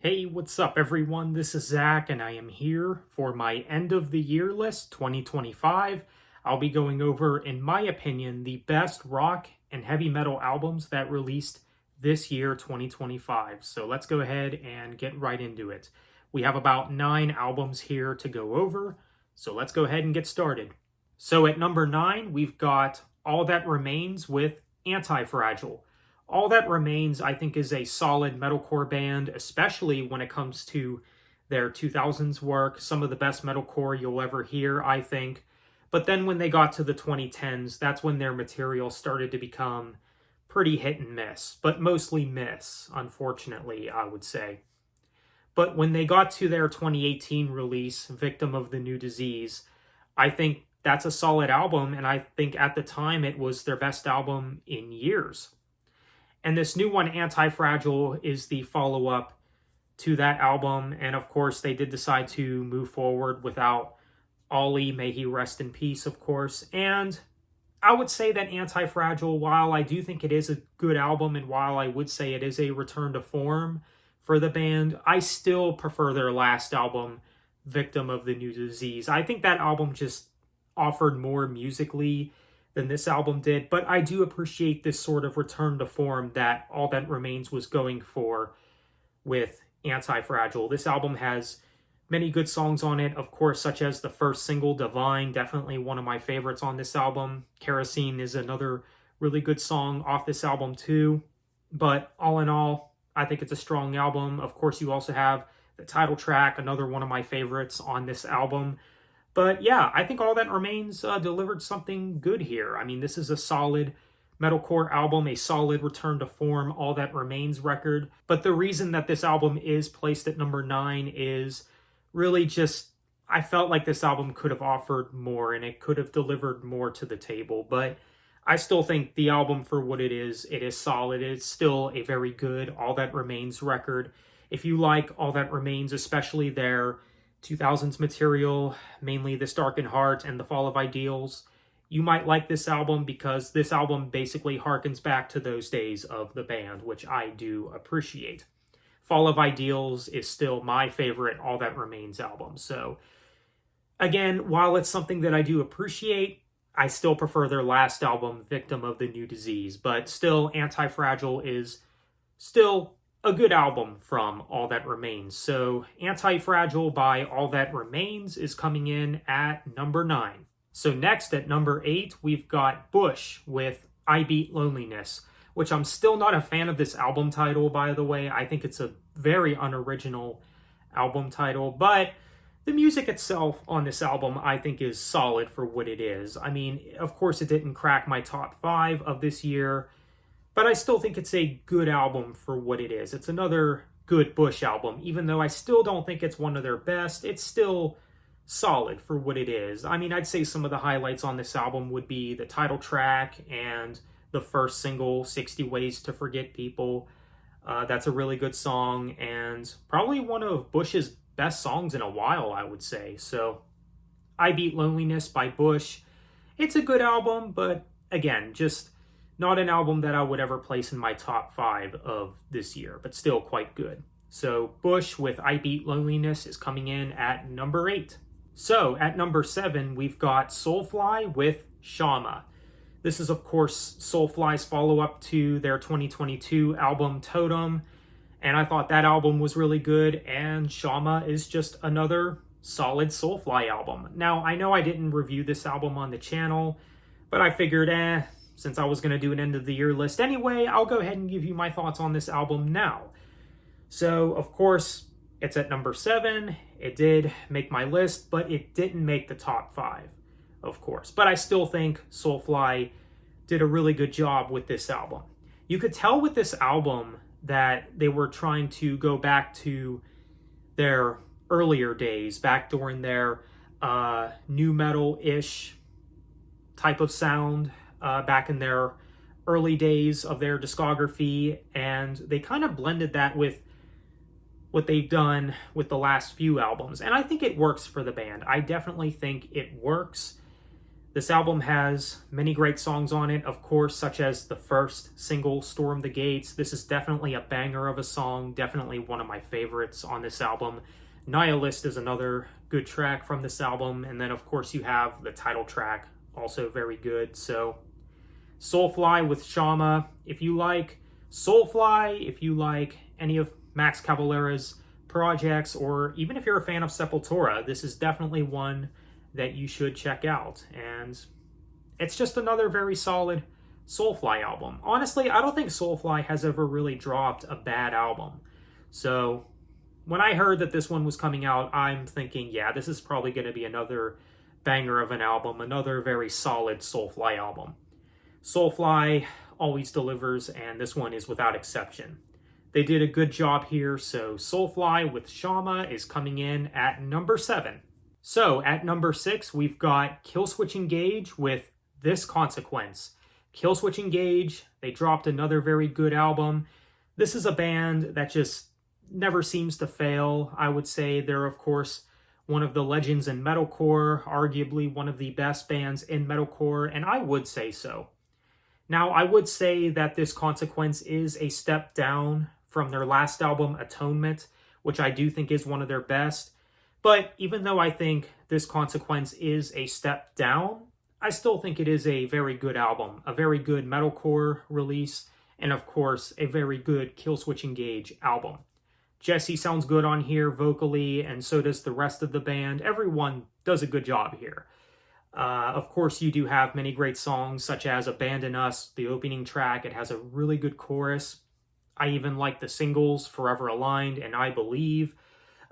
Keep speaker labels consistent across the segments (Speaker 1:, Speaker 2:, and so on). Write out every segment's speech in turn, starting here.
Speaker 1: Hey, what's up, everyone? This is Zach, and I am here for my end of the year list 2025. I'll be going over, in my opinion, the best rock and heavy metal albums that released this year, 2025. So let's go ahead and get right into it. We have about 9 albums here to go over, so let's go ahead and get started. So at number 9, we've got All That Remains with Anti-Fragile. All That Remains, I think, is a solid metalcore band, especially when it comes to their 2000s work. Some of the best metalcore you'll ever hear, I think. But then when they got to the 2010s, that's when their material started to become pretty hit and miss, but mostly miss, unfortunately, I would say. But when they got to their 2018 release, Victim of the New Disease, I think that's a solid album, and I think at the time it was their best album in years. And this new one, Anti-Fragile, is the follow-up to that album. And of course, they did decide to move forward without Ollie. May he rest in peace, of course. And I would say that Anti-Fragile, while I do think it is a good album, and while I would say it is a return to form for the band, I still prefer their last album, Victim of the New Disease. I think that album just offered more musically than this album did, but I do appreciate this sort of return to form that All That Remains was going for with Anti-Fragile. This album has many good songs on it, of course, such as the first single, Divine, definitely one of my favorites on this album. Kerosene is another really good song off this album too, but all in all, I think it's a strong album. Of course, you also have the title track, another one of my favorites on this album. But yeah, I think All That Remains delivered something good here. I mean, this is a solid metalcore album, a solid return to form All That Remains record. But the reason that this album is placed at number 9 is really just, I felt like this album could have offered more and it could have delivered more to the table. But I still think the album, for what it is solid. It's still a very good All That Remains record. If you like All That Remains, especially their 2000s material, mainly This Darkened Heart and The Fall of Ideals, you might like this album because this album basically harkens back to those days of the band, which I do appreciate. Fall of Ideals is still my favorite All That Remains album. So again, while it's something that I do appreciate, I still prefer their last album, Victim of the New Disease. But still, Anti-Fragile is still a good album from All That Remains. So Anti-Fragile by All That Remains is coming in at number 9. So next at number 8, we've got Bush with I Beat Loneliness, which I'm still not a fan of this album title, by the way. I think it's a very unoriginal album title, but the music itself on this album I think is solid for what it is. I mean, of course it didn't crack my top 5 of this year, but I still think it's a good album for what it is. It's another good Bush album. Even though I still don't think it's one of their best, it's still solid for what it is. I mean, I'd say some of the highlights on this album would be the title track and the first single, 60 Ways to Forget People. That's a really good song and probably one of Bush's best songs in a while, I would say. So I Beat Loneliness by Bush. It's a good album, but again, just not an album that I would ever place in my top 5 of this year, but still quite good. So Bush with I Beat Loneliness is coming in at number 8. So at number 7, we've got Soulfly with Shama. This is, of course, Soulfly's follow-up to their 2022 album Totem, and I thought that album was really good, and Shama is just another solid Soulfly album. Now, I know I didn't review this album on the channel, but I figured, since I was going to do an end of the year list anyway, I'll go ahead and give you my thoughts on this album now. So, of course, it's at number 7. It did make my list, but it didn't make the top 5, of course. But I still think Soulfly did a really good job with this album. You could tell with this album that they were trying to go back to their earlier days, back during their new metal-ish type of sound, back in their early days of their discography, and they kind of blended that with what they've done with the last few albums, and I think it works for the band. I definitely think it works. This album has many great songs on it, of course, such as the first single, Storm the Gates. This is definitely a banger of a song, definitely one of my favorites on this album. Nihilist is another good track from this album, and then of course you have the title track, also very good. So Soulfly with Shama. If you like Soulfly, if you like any of Max Cavalera's projects, or even if you're a fan of Sepultura, this is definitely one that you should check out. And it's just another very solid Soulfly album. Honestly, I don't think Soulfly has ever really dropped a bad album. So when I heard that this one was coming out, I'm thinking, yeah, this is probably going to be another banger of an album, another very solid Soulfly album. Soulfly always delivers, and this one is without exception. They did a good job here, so Soulfly with Shama is coming in at number 7. So at number 6, we've got Killswitch Engage with This Consequence. Killswitch Engage, they dropped another very good album. This is a band that just never seems to fail. I would say they're, of course, one of the legends in metalcore, arguably one of the best bands in metalcore, and I would say so. Now, I would say that This Consequence is a step down from their last album, Atonement, which I do think is one of their best. But even though I think This Consequence is a step down, I still think it is a very good album, a very good metalcore release, and of course, a very good Killswitch Engage album. Jesse sounds good on here vocally, and so does the rest of the band. Everyone does a good job here. Of course, you do have many great songs, such as Abandon Us, the opening track. It has a really good chorus. I even like the singles, Forever Aligned and I Believe.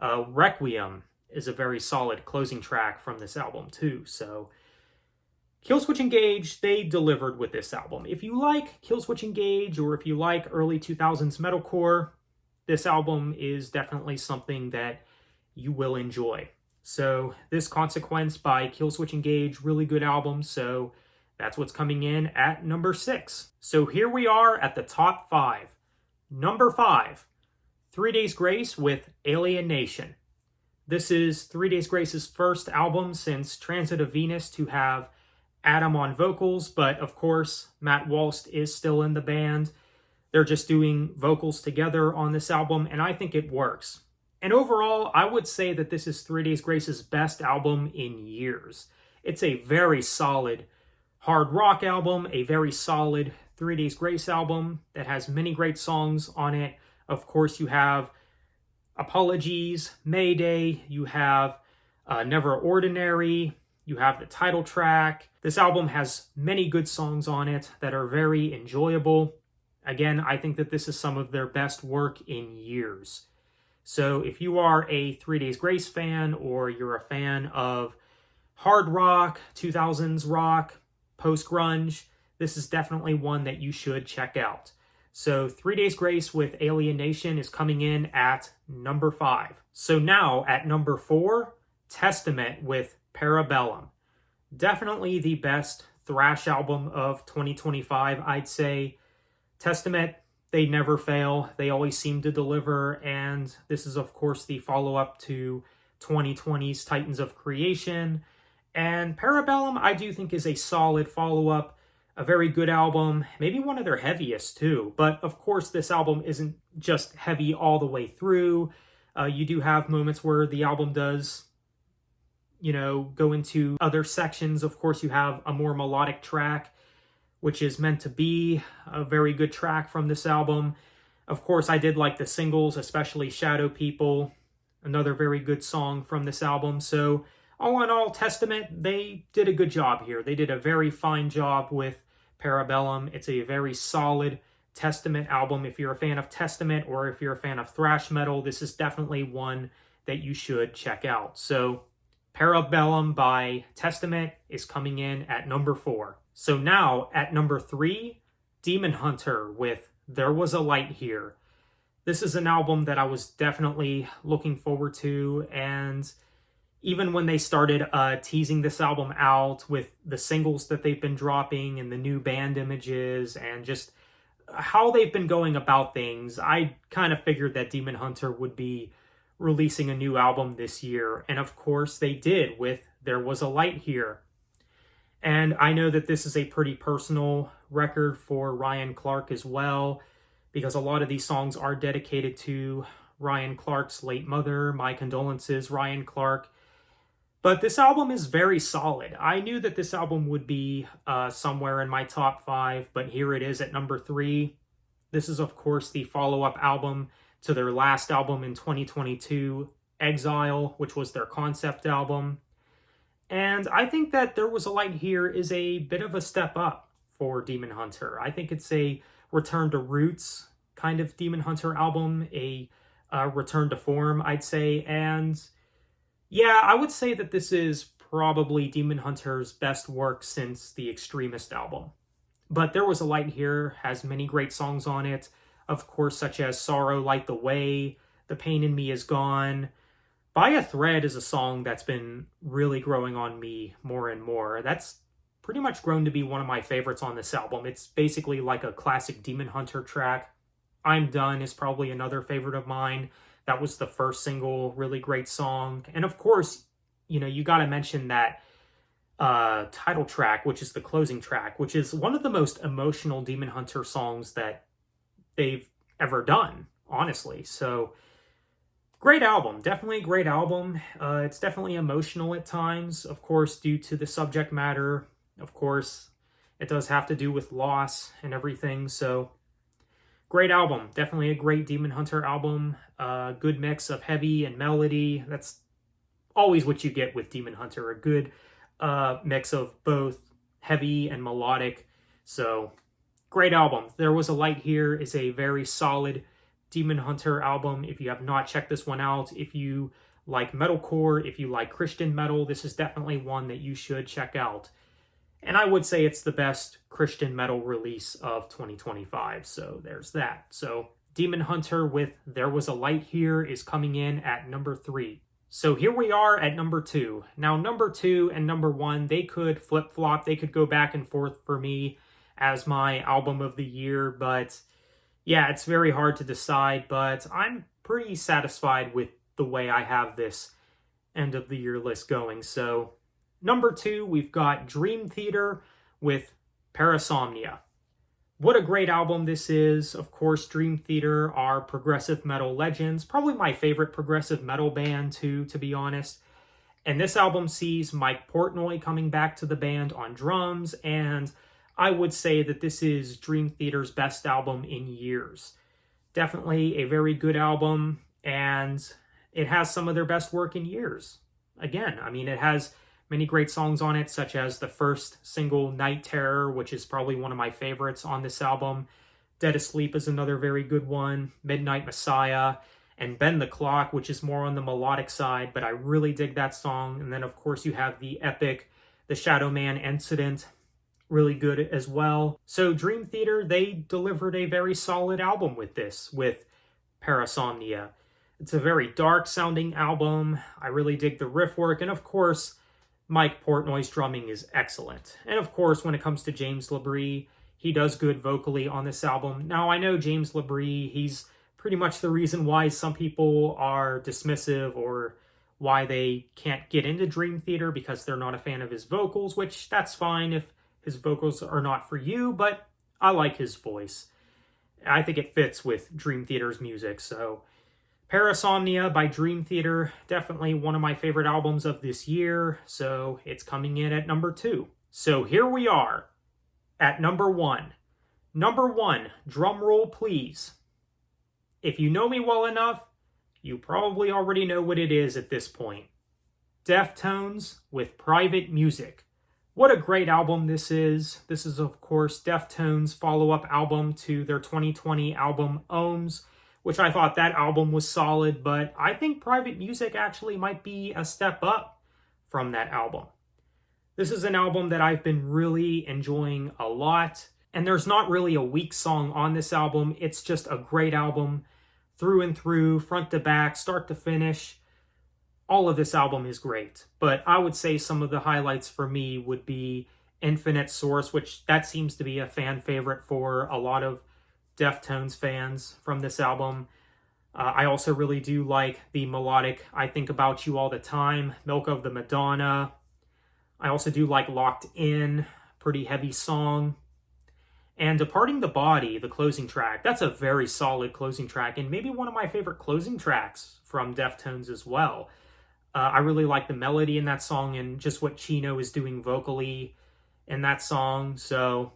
Speaker 1: Requiem is a very solid closing track from this album too. So Killswitch Engage, they delivered with this album. If you like Killswitch Engage, or if you like early 2000s metalcore, this album is definitely something that you will enjoy. So This Consequence by Killswitch Engage, really good album. So that's what's coming in at number 6. So here we are at the top 5. Number 5, 3 Days Grace with Alien Nation. This is 3 Days Grace's first album since Transit of Venus to have Adam on vocals, but of course, Matt Walst is still in the band. They're just doing vocals together on this album, and I think it works. And overall, I would say that this is 3 Days Grace's best album in years. It's a very solid hard rock album, a very solid 3 Days Grace album that has many great songs on it. Of course, you have Apologies, Mayday, you have Never Ordinary, you have the title track. This album has many good songs on it that are very enjoyable. Again, I think that this is some of their best work in years. So if you are a 3 Days Grace fan, or you're a fan of hard rock, 2000s rock, post-grunge, this is definitely one that you should check out. So 3 Days Grace with Alien Nation is coming in at number 5. So now at number 4, Testament with Parabellum. Definitely the best thrash album of 2025, I'd say. Testament, they never fail. They always seem to deliver, and this is, of course, the follow-up to 2020's Titans of Creation. And Parabellum, I do think, is a solid follow-up, a very good album, maybe one of their heaviest, too. But, of course, this album isn't just heavy all the way through. You do have moments where the album does, go into other sections. Of course, you have a more melodic track, which is meant to be a very good track from this album. Of course, I did like the singles, especially Shadow People, another very good song from this album. So all in all, Testament, they did a good job here. They did a very fine job with Parabellum. It's a very solid Testament album. If you're a fan of Testament, or if you're a fan of thrash metal, this is definitely one that you should check out. So Parabellum by Testament is coming in at number 4. So now at number 3, Demon Hunter with There Was a Light Here. This is an album that I was definitely looking forward to, and even when they started teasing this album out with the singles that they've been dropping and the new band images and just how they've been going about things, I kind of figured that Demon Hunter would be releasing a new album this year. And of course they did with There Was a Light Here. And I know that this is a pretty personal record for Ryan Clark as well, because a lot of these songs are dedicated to Ryan Clark's late mother. My condolences, Ryan Clark. But this album is very solid. I knew that this album would be somewhere in my top 5, but here it is at number 3. This is, of course, the follow-up album to their last album in 2022, Exile, which was their concept album. And I think that There Was a Light Here is a bit of a step up for Demon Hunter. I think it's a return to roots kind of Demon Hunter album, a return to form, I'd say. And yeah, I would say that this is probably Demon Hunter's best work since the Extremist album. But There Was a Light Here has many great songs on it, of course, such as Sorrow Light the Way, The Pain in Me Is Gone. By a Thread is a song that's been really growing on me more and more. That's pretty much grown to be one of my favorites on this album. It's basically like a classic Demon Hunter track. I'm Done is probably another favorite of mine. That was the first single, really great song. And of course, you got to mention that title track, which is the closing track, which is one of the most emotional Demon Hunter songs that they've ever done, honestly. So, great album. Definitely a great album. It's definitely emotional at times, of course, due to the subject matter. Of course, it does have to do with loss and everything. So, great album. Definitely a great Demon Hunter album. Good mix of heavy and melody. That's always what you get with Demon Hunter. A good mix of both heavy and melodic. So, great album. There Was a Light Here is a very solid Demon Hunter album. If you have not checked this one out, if you like metalcore, if you like Christian metal, this is definitely one that you should check out. And I would say it's the best Christian metal release of 2025. So there's that. So Demon Hunter with There Was a Light Here is coming in at number 3. So here we are at number 2. Now number 2 and number 1, they could flip-flop. They could go back and forth for me as my album of the year. But yeah, it's very hard to decide. But I'm pretty satisfied with the way I have this end of the year list going. So number 2, we've got Dream Theater with Parasomnia. What a great album this is. Of course, Dream Theater are progressive metal legends. Probably my favorite progressive metal band too, to be honest. And this album sees Mike Portnoy coming back to the band on drums. And I would say that this is Dream Theater's best album in years. Definitely a very good album. And it has some of their best work in years. Again, I mean, it has many great songs on it, such as the first single, Night Terror, which is probably one of my favorites on this album. Dead Asleep is another very good one. Midnight Messiah. And Bend the Clock, which is more on the melodic side, but I really dig that song. And then, of course, you have the epic The Shadow Man Incident. Really good as well. So Dream Theater, they delivered a very solid album with this, with Parasomnia. It's a very dark sounding album. I really dig the riff work. And of course, Mike Portnoy's drumming is excellent. And of course, when it comes to James LaBrie, he does good vocally on this album. Now, I know James LaBrie, he's pretty much the reason why some people are dismissive or why they can't get into Dream Theater because they're not a fan of his vocals, which that's fine if his vocals are not for you, but I like his voice. I think it fits with Dream Theater's music, so Parasomnia by Dream Theater, definitely one of my favorite albums of this year, so it's coming in at number 2. So here we are at number 1. Number 1, drum roll please. If you know me well enough, you probably already know what it is at this point. Deftones with Private Music. What a great album this is. This is, of course, Deftones' follow-up album to their 2020 album Ohms, which I thought that album was solid, but I think Private Music actually might be a step up from that album. This is an album that I've been really enjoying a lot, and there's not really a weak song on this album. It's just a great album through and through, front to back, start to finish. All of this album is great, but I would say some of the highlights for me would be Infinite Source, which that seems to be a fan favorite for a lot of Deftones fans from this album. I also really do like the melodic I Think About You All the Time, Milk of the Madonna. I also do like Locked In, pretty heavy song. And Departing the Body, the closing track, that's a very solid closing track, and maybe one of my favorite closing tracks from Deftones as well. I really like the melody in that song and just what Chino is doing vocally in that song. So,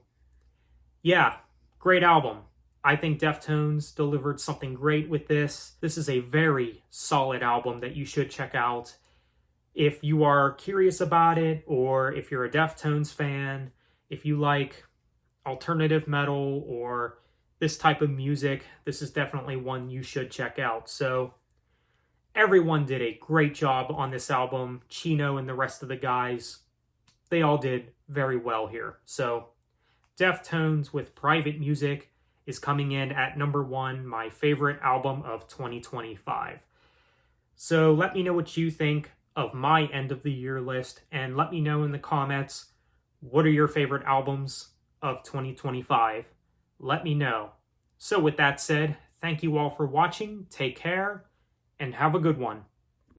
Speaker 1: yeah, great album. I think Deftones delivered something great with this. This is a very solid album that you should check out. If you are curious about it, or if you're a Deftones fan, if you like alternative metal or this type of music, this is definitely one you should check out. So everyone did a great job on this album. Chino and the rest of the guys, they all did very well here. So Deftones with Private Music is coming in at number 1, my favorite album of 2025. So let me know what you think of my end of the year list, and let me know in the comments, what are your favorite albums of 2025? Let me know. So with that said, thank you all for watching, take care, and have a good one.